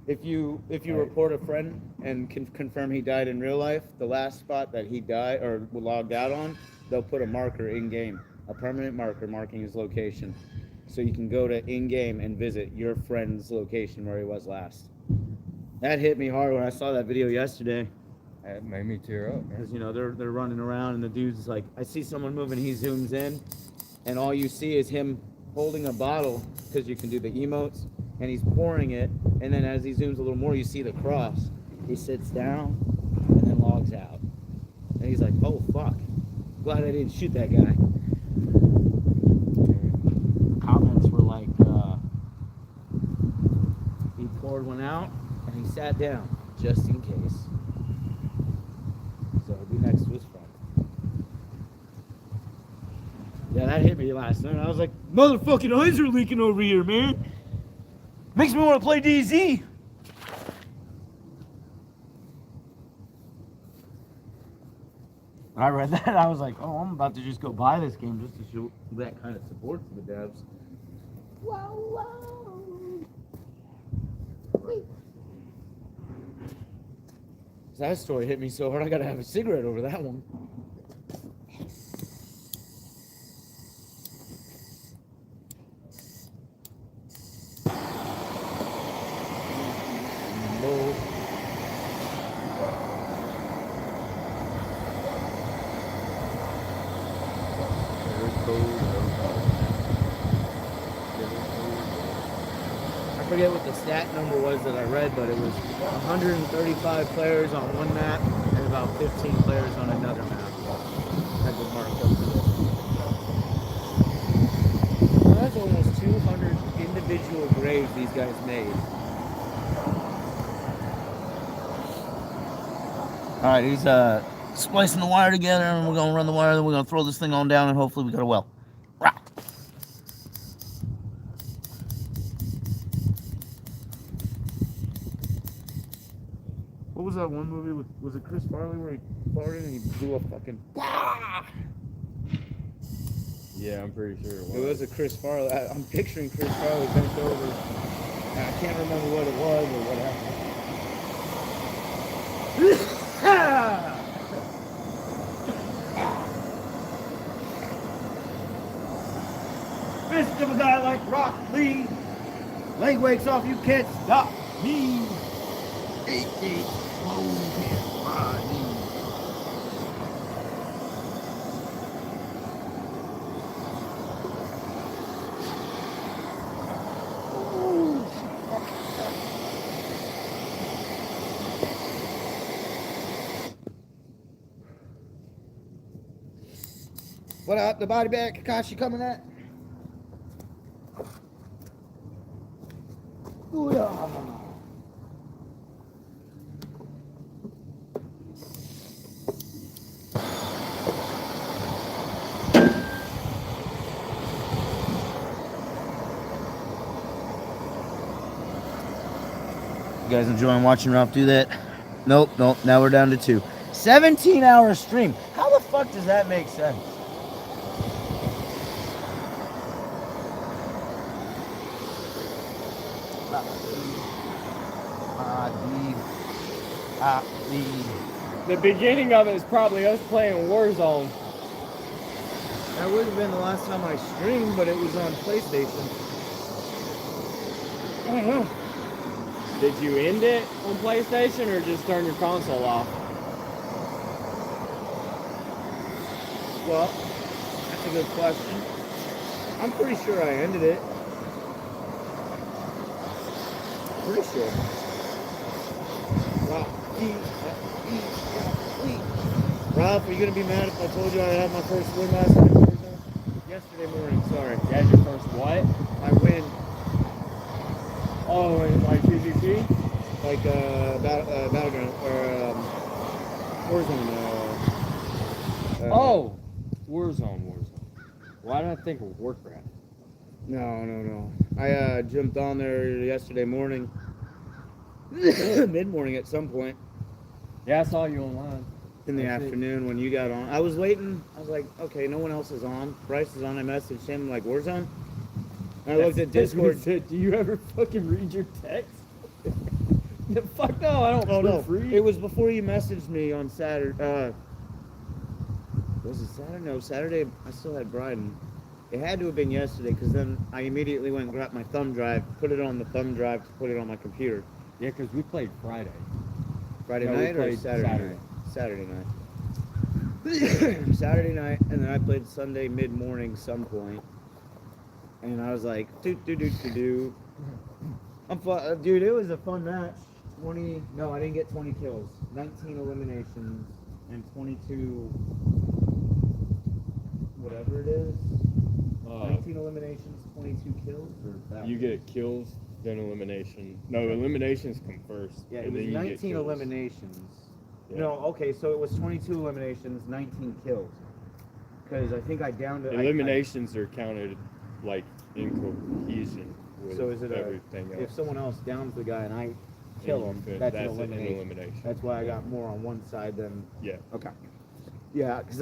If you Right. report a friend and can confirm he died in real life, the last spot that he died or logged out on, they'll put a marker in game, a permanent marker marking his location, so you can go to in game and visit your friend's location where he was last. That hit me hard when I saw that video yesterday, that made me tear up, man. because they're running around and the dude's like, I see someone moving, he zooms in, and all you see is him holding a bottle, because you can do the emotes, and he's pouring it, and then as he zooms a little more, you see the cross. He sits down and then logs out, and he's like, oh fuck, glad I didn't shoot that guy. Comments were like, he poured one out and he sat down just in case, so he'll be next to his friend. Yeah, that hit me last night. I was like, motherfucking eyes are leaking over here, man. Makes me want to play DZ. When I read that, I was like, oh, I'm about to just go buy this game just to show that kind of support to the devs. Whoa, whoa. Wait. That story hit me so hard, I gotta have a cigarette over that one. I forget what the stat number was that I read, but it was 135 players on one map and about 15 players on another map. That was marked up for this. Well, that's almost 200 individual graves these guys made. All right, he's splicing the wire together, and we're gonna run the wire. Then we're gonna throw this thing on down, and hopefully we got a well. Right. What was that one movie with? Was it Chris Farley where he farted and he blew a fucking? Yeah, I'm pretty sure it was. It was a Chris Farley. I'm picturing Chris Farley bent over. I can't remember what it was or what happened. Fist of a guy like Rock Lee. Leg wakes off, you can't stop me. 8-8, slow body. What up, the body bag Kakashi coming at? Ooh-yah. You guys enjoying watching Ralph do that? Nope, now we're down to 2. 17-hour stream. How the fuck does that make sense? The beginning of it is probably us playing Warzone. That would have been the last time I streamed, but it was on PlayStation. I don't know. Did you end it on PlayStation or just turn your console off? Well, that's a good question. I'm pretty sure I ended it. Pretty sure. Ralph, are you gonna be mad if I told you I had my first win last night? Yesterday morning, sorry. You had your first what? I win. Oh, and like PvP? Like Battleground or Warzone. Oh, Warzone. Why did I think of Warcraft? No. I jumped on there yesterday morning, mid-morning at some point Yeah, I saw you online. in the That's it. afternoon when you got on. I was waiting. I was like, okay, no one else is on. Bryce is on. I messaged him like Warzone. And I looked at That's what he Discord. said. Do you ever fucking read your text? Fuck no, I don't. Oh no, proofread. it was before you messaged me on Saturday. Was it Saturday? No, Saturday. I still had Bryden. It had to have been yesterday because then I immediately went and grabbed my thumb drive, put it on the thumb drive to put it on my computer. Yeah, because we played Friday. Friday No, we night or played Saturday night? Saturday night. Saturday night, and then I played Sunday mid-morning some point. And I was like, do. Dude, it was a fun match. No, I didn't get 20 kills. 19 eliminations and 22, whatever it is. 19 eliminations, 22 kills, or that? You get kills, then elimination. No, eliminations come first. Yeah, it and was then you get 19 kills. eliminations. Yeah. No, okay, so it was 22 eliminations, 19 kills. Because I think I downed it. Eliminations are counted like in cohesion with So is it everything else. if someone else downs the guy and I kill him, that's an elimination. That's why I got more on one side than. Yeah. Okay. Yeah, because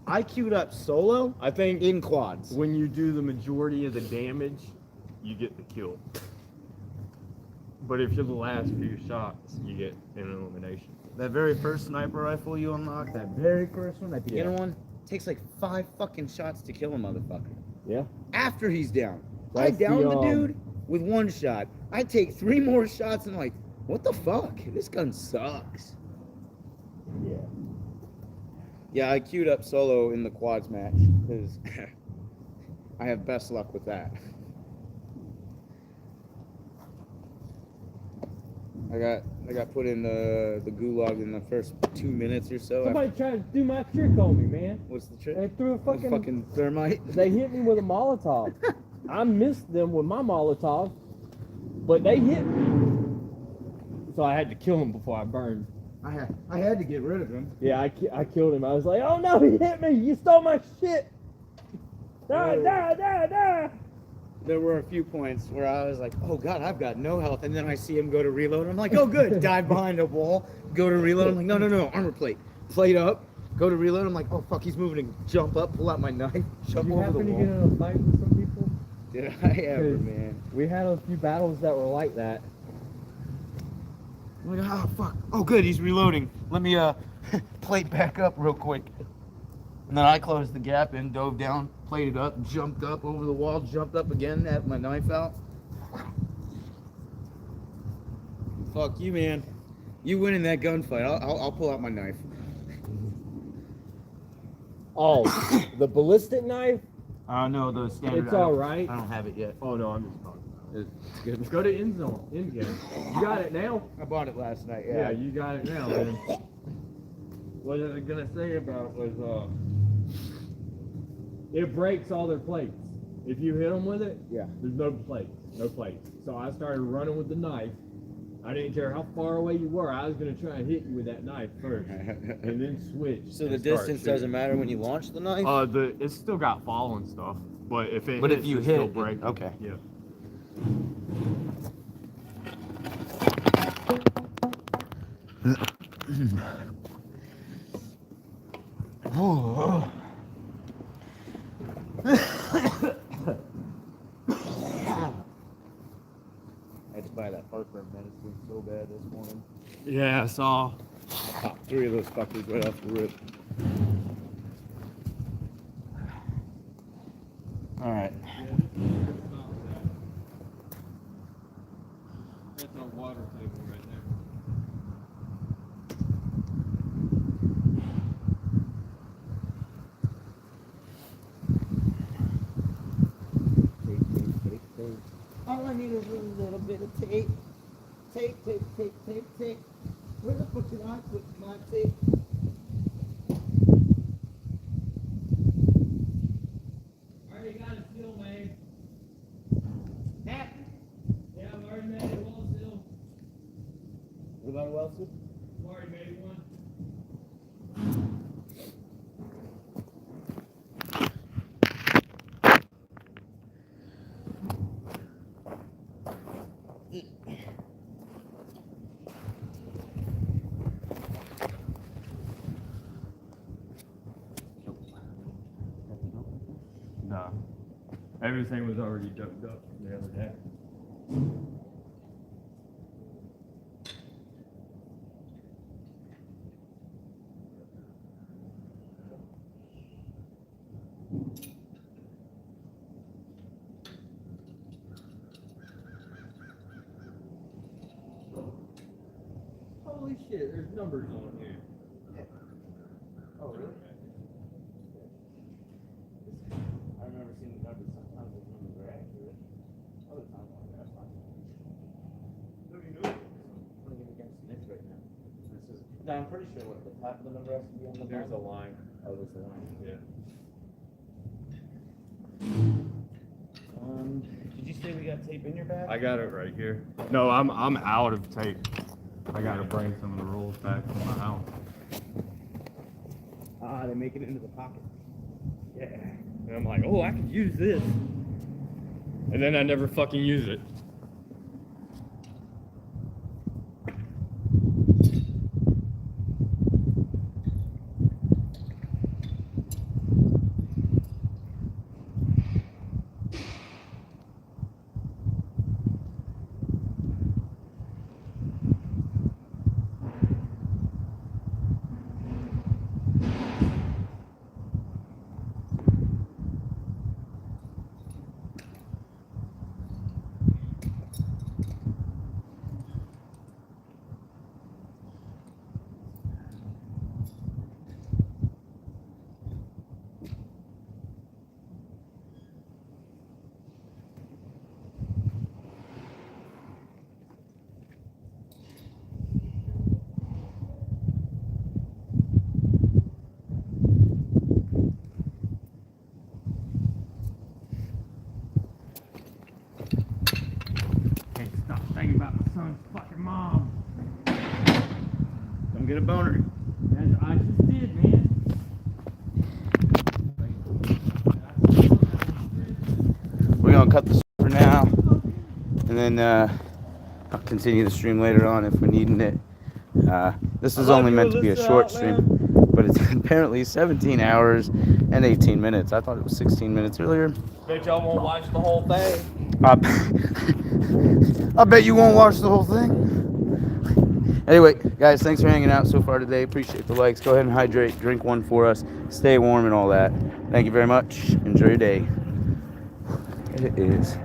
I queued up solo I think in quads. when you do the majority of the damage, you get the kill. But if you're the last few shots, you get an elimination. That very first sniper rifle you unlocked, that very first one, that beginner one, takes like 5 fucking shots to kill a motherfucker. Yeah. After he's down. That's I downed the, the dude with 1 shot. I take 3 more shots and I'm like, what the fuck? This gun sucks. Yeah. Yeah, I queued up solo in the quads match because I have best luck with that. I got put in the gulag in the first 2 minutes or so. Somebody tried to do my trick on me, man. What's the trick? They threw a Fucking thermite. They hit me with a Molotov. I missed them with my Molotov, but they hit me. So I had to kill him before I burned. I had to get rid of him. Yeah, I killed him. I was like, oh no, he hit me. You stole my shit. Die, Whoa. die. There were a few points where I was like, oh god, I've got no health. And then I see him go to reload. I'm like, oh good. Dive behind a wall, go to reload. I'm like, no, armor plate. Plate up, go to reload. I'm like, oh fuck, he's moving. Jump up, pull out my knife, jump Did you over the happen to wall. get in a fight with some people? Did I ever, man? We had a few battles that were like that. I'm like, oh fuck. Oh good, he's reloading. Let me plate back up real quick. And then I closed the gap and dove down, plated up, jumped up over the wall, jumped up again, had my knife out. Fuck you, man. You win in that gunfight. I'll pull out my knife. Oh, the ballistic knife? No, the standard. It's all right. I don't have it yet. Oh no, I'm just talking. It's good. Go to end zone. End game. You got it now? I bought it last night. Yeah, you got it now, man. What I was gonna say about was it breaks all their plates. If you hit them with it, Yeah. there's no plates. So I started running with the knife. I didn't care how far away you were. I was gonna try and hit you with that knife first, and then switch. So the and start distance shooting. doesn't matter when you launch the knife. It's still got fall and stuff, but if it But if hits, you it's hit still it, break. okay. Yeah. I had to buy that heartburn medicine so bad this morning. Yeah, I saw. Popped 3 of those fuckers right off the rip. All right. That's a water table right there. there's a little bit of tape. Tape. Where the fuck did I put my tape? Already got a seal made. Happy. Yeah, I've already made a wall seal. What about a well seal? I've already made one. No. Everything was already dug up the other day. Holy shit, there's numbers on here. Oh, really? I remember seeing the numbers. Sometimes those numbers are accurate. Other times, that's fine. I'm going against Nick right now. No, I'm pretty sure what the top of the number has to be on the There's a bottom. line. Oh, there's the line. Yeah. Did you say we got tape in your bag? I got it right here. No, I'm out of tape. I gotta bring some of the rolls back from my house. Ah, they make it into the pocket. Yeah. And I'm like, oh, I could use this. And then I never fucking use it. Can't stop thinking about my son's fucking mom. Don't get a boner. I just did, man. We're gonna cut this for now, and then I'll continue the stream later on if we're needing it. This is only meant to be a short stream, but it's apparently 17 hours and 18 minutes. I thought it was 16 minutes earlier. Bet y'all won't watch the whole thing. I bet you won't watch the whole thing. Anyway, guys, thanks for hanging out so far today. Appreciate the likes. Go ahead and hydrate, drink one for us, stay warm and all that. Thank you very much. Enjoy your day. It is